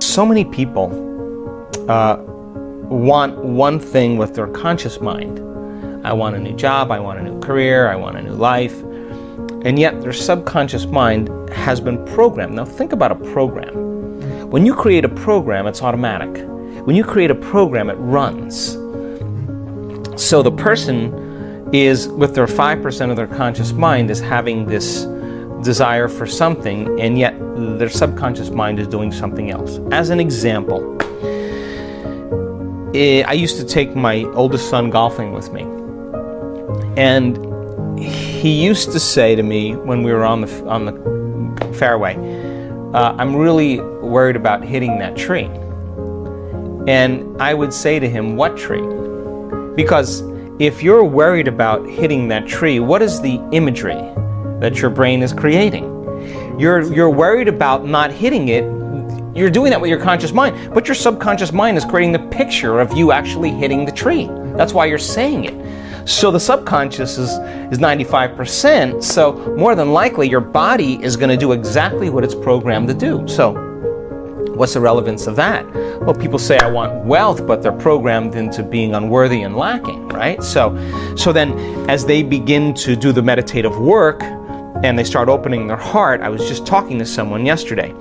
So many people want one thing with their conscious mind. I want a new job, I want a new career, I want a new life. And yet their subconscious mind has been programmed. Now think about a program. When you create a program, it's automatic. When you create a program, it runs. So the person is, with their 5% of their conscious mind, is having this desire for something, and yet their subconscious mind is doing something else. As an example, I used to take my oldest son golfing with me, and he used to say to me when we were on the fairway, I'm really worried about hitting that tree. And I would say to him, what tree? Because if you're worried about hitting that tree, what is the imagery that your brain is creating? You're worried about not hitting it. You're doing that with your conscious mind, but your subconscious mind is creating the picture of you actually hitting the tree. That's why you're saying it. So the subconscious is 95%, so more than likely your body is going to do exactly what it's programmed to do. So what's the relevance of that? Well, people say I want wealth, but they're programmed into being unworthy and lacking, right? So then as they begin to do the meditative work and they start opening their heart, I was just talking to someone yesterday.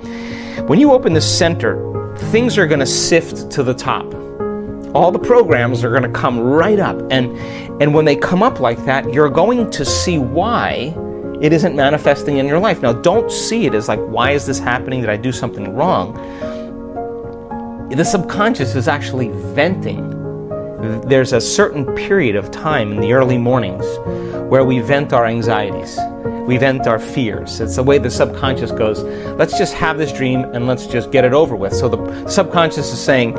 When you open the center, things are going to sift to the top. All the programs are going to come right up. And when they come up like that, you're going to see why it isn't manifesting in your life. Now, don't see it as like, why is this happening? Did I do something wrong? The subconscious is actually venting. There's a certain period of time in the early mornings where we vent our anxieties. We vent our fears. It's the way the subconscious goes, let's just have this dream and let's just get it over with. So the subconscious is saying,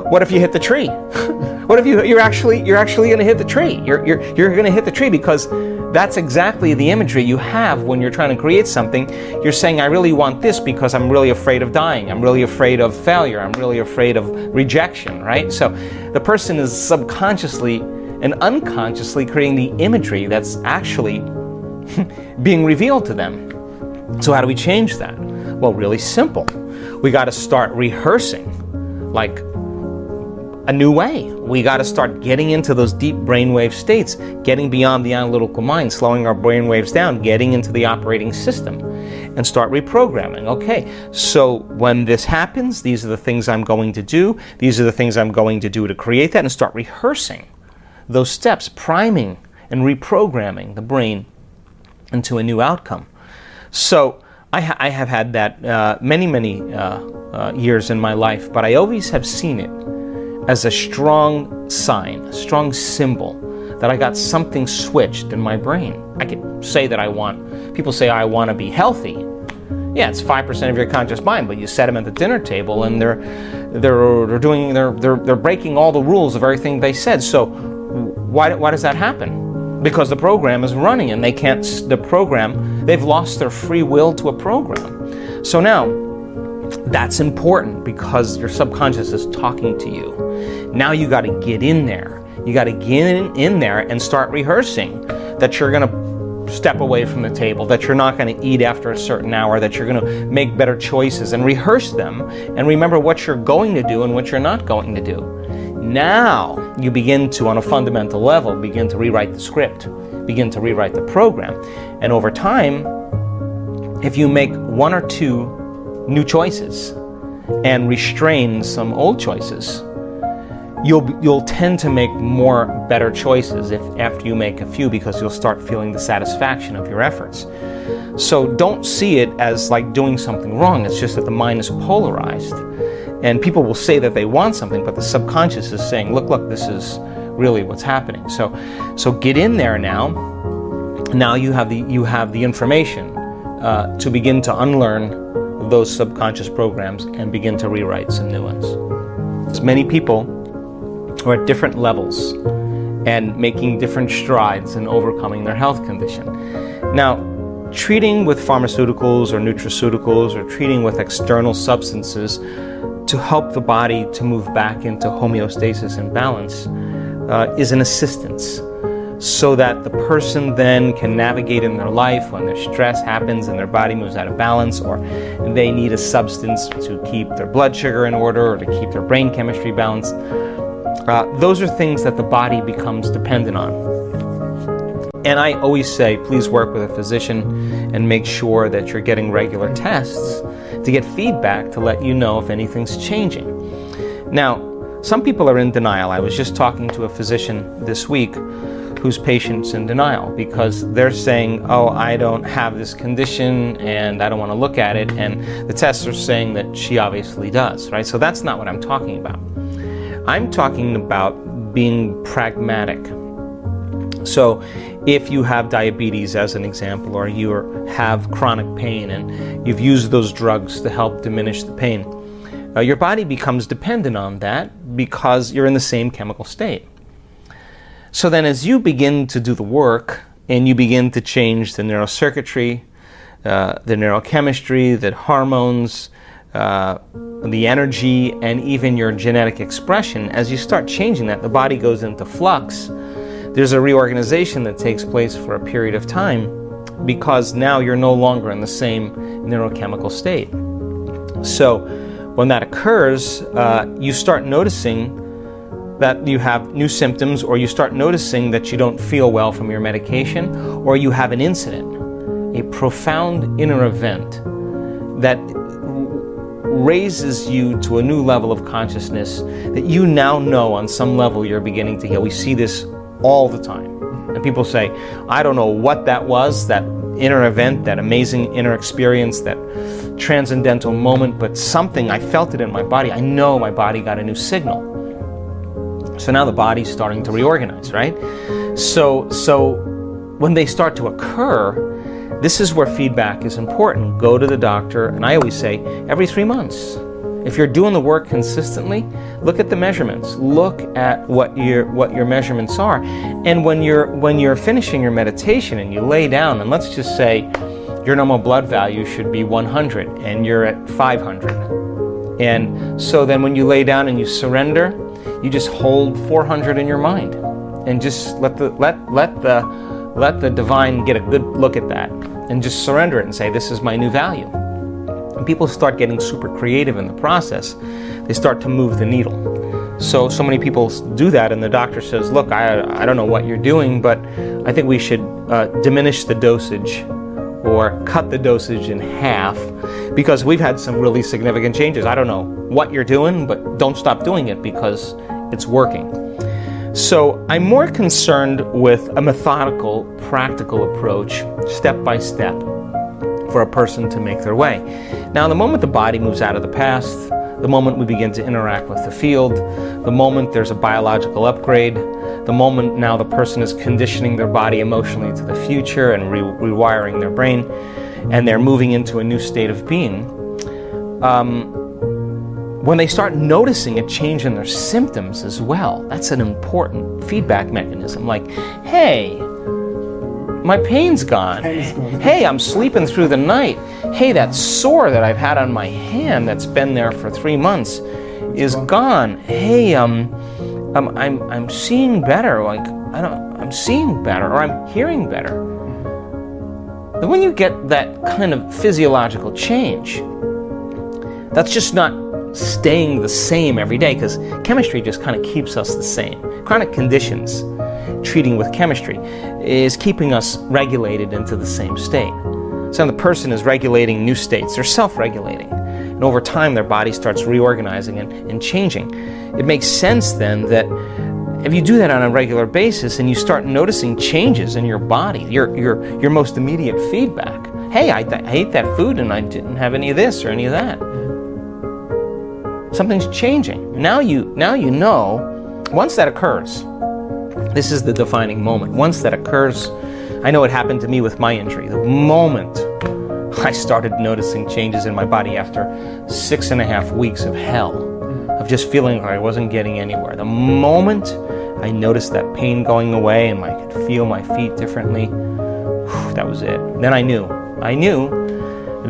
what if you hit the tree? What if you're actually going to hit the tree? You're going to hit the tree because that's exactly the imagery you have when you're trying to create something. You're saying, I really want this because I'm really afraid of dying. I'm really afraid of failure. I'm really afraid of rejection, right? So the person is subconsciously and unconsciously creating the imagery that's actually being revealed to them. So how do we change that? Well, really simple. We got to start rehearsing like a new way. We got to start getting into those deep brainwave states, getting beyond the analytical mind, slowing our brainwaves down, getting into the operating system, and start reprogramming. Okay, so when this happens, these are the things I'm going to do. These are the things I'm going to do to create that, and start rehearsing those steps, priming and reprogramming the brain into a new outcome. So I have had that many years in my life, but I always have seen it as a strong sign, a strong symbol that I got something switched in my brain. I could say that people say I want to be healthy. Yeah, it's 5% of your conscious mind, but you set them at the dinner table and they're breaking all the rules of everything they said. So why does that happen? Because the program is running and they've lost their free will to a program. So now, that's important because your subconscious is talking to you. Now you got to get in there. You got to get in there and start rehearsing that you're going to step away from the table, that you're not going to eat after a certain hour, that you're going to make better choices, and rehearse them and remember what you're going to do and what you're not going to do. Now you begin to, on a fundamental level, begin to rewrite the script, begin to rewrite the program. And over time, if you make one or two new choices and restrain some old choices, you'll tend to make more better choices after you make a few, because you'll start feeling the satisfaction of your efforts. So don't see it as like doing something wrong. It's just that the mind is polarized. And people will say that they want something, but the subconscious is saying, look, this is really what's happening. So get in there now. Now you have the information to begin to unlearn those subconscious programs and begin to rewrite some new ones. There's many people who are at different levels and making different strides in overcoming their health condition. Now, treating with pharmaceuticals or nutraceuticals or treating with external substances to help the body to move back into homeostasis and balance is an assistance. so that the person then can navigate in their life when their stress happens and their body moves out of balance, or they need a substance to keep their blood sugar in order or to keep their brain chemistry balanced. Those are things that the body becomes dependent on. And I always say, please work with a physician and make sure that you're getting regular tests to get feedback to let you know if anything's changing. Now, some people are in denial. I was just talking to a physician this week whose patient's in denial because they're saying, oh, I don't have this condition and I don't want to look at it, and the tests are saying that she obviously does, right? So that's not what I'm talking about. I'm talking about being pragmatic. So if you have diabetes, as an example, or you have chronic pain and you've used those drugs to help diminish the pain, your body becomes dependent on that because you're in the same chemical state. So then as you begin to do the work and you begin to change the neurocircuitry, the neurochemistry, the hormones, the energy, and even your genetic expression, as you start changing that, the body goes into flux. There's a reorganization that takes place for a period of time because now you're no longer in the same neurochemical state. So when that occurs, you start noticing that you have new symptoms, or you start noticing that you don't feel well from your medication, or you have an incident, a profound inner event that raises you to a new level of consciousness that you now know on some level you're beginning to heal. We see this all the time. And people say, I don't know what that was, that inner event, that amazing inner experience, that transcendental moment, but something, I felt it in my body. I know my body got a new signal. So now the body's starting to reorganize, right? So when they start to occur, this is where feedback is important. Go to the doctor, and I always say every 3 months. If you're doing the work consistently, look at the measurements. Look at what your measurements are. And when you're finishing your meditation and you lay down, and let's just say your normal blood value should be 100 and you're at 500. And so then when you lay down and you surrender, you just hold 400 in your mind and just let the divine get a good look at that and just surrender it and say, this is my new value. And people start getting super creative in the process. They start to move the needle. So many people do that, and the doctor says, look, I don't know what you're doing, but I think we should diminish the dosage or cut the dosage in half because we've had some really significant changes. I don't know what you're doing, but don't stop doing it because it's working. So I'm more concerned with a methodical, practical approach, step by step, for a person to make their way. Now, the moment the body moves out of the past, the moment we begin to interact with the field, the moment there's a biological upgrade, the moment now the person is conditioning their body emotionally to the future and rewiring their brain, and they're moving into a new state of being, when they start noticing a change in their symptoms as well, that's an important feedback mechanism. Like, hey, my pain's gone. Hey, I'm sleeping through the night. Hey, that sore that I've had on my hand that's been there for 3 months is gone. Hey, I'm seeing better. Like, I'm seeing better, or I'm hearing better. And when you get that kind of physiological change, that's just not staying the same every day, because chemistry just kind of keeps us the same. Chronic conditions, treating with chemistry, is keeping us regulated into the same state. So the person is regulating new states. They're self-regulating. And over time, their body starts reorganizing and changing. It makes sense then that if you do that on a regular basis and you start noticing changes in your body, your most immediate feedback. Hey, I ate that food and I didn't have any of this or any of that. Something's changing. Now you know, once that occurs, this is the defining moment. Once that occurs, I know it happened to me with my injury. The moment I started noticing changes in my body after 6.5 weeks of hell, of just feeling like I wasn't getting anywhere. The moment I noticed that pain going away and I could feel my feet differently, that was it. Then I knew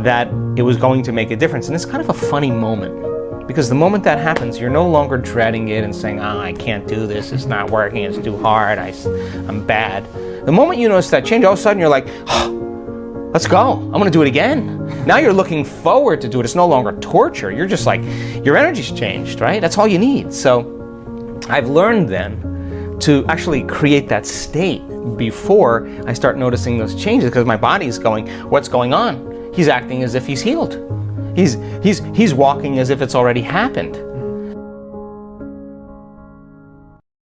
that it was going to make a difference. And it's kind of a funny moment. Because the moment that happens, you're no longer dreading it and saying, oh, I can't do this, it's not working, it's too hard, I'm bad. The moment you notice that change, all of a sudden you're like, oh, let's go, I'm gonna do it again. Now you're looking forward to do it. It's no longer torture. You're just like, your energy's changed, right? That's all you need. So I've learned then to actually create that state before I start noticing those changes, because my body's going, what's going on? He's acting as if he's healed. He's walking as if it's already happened.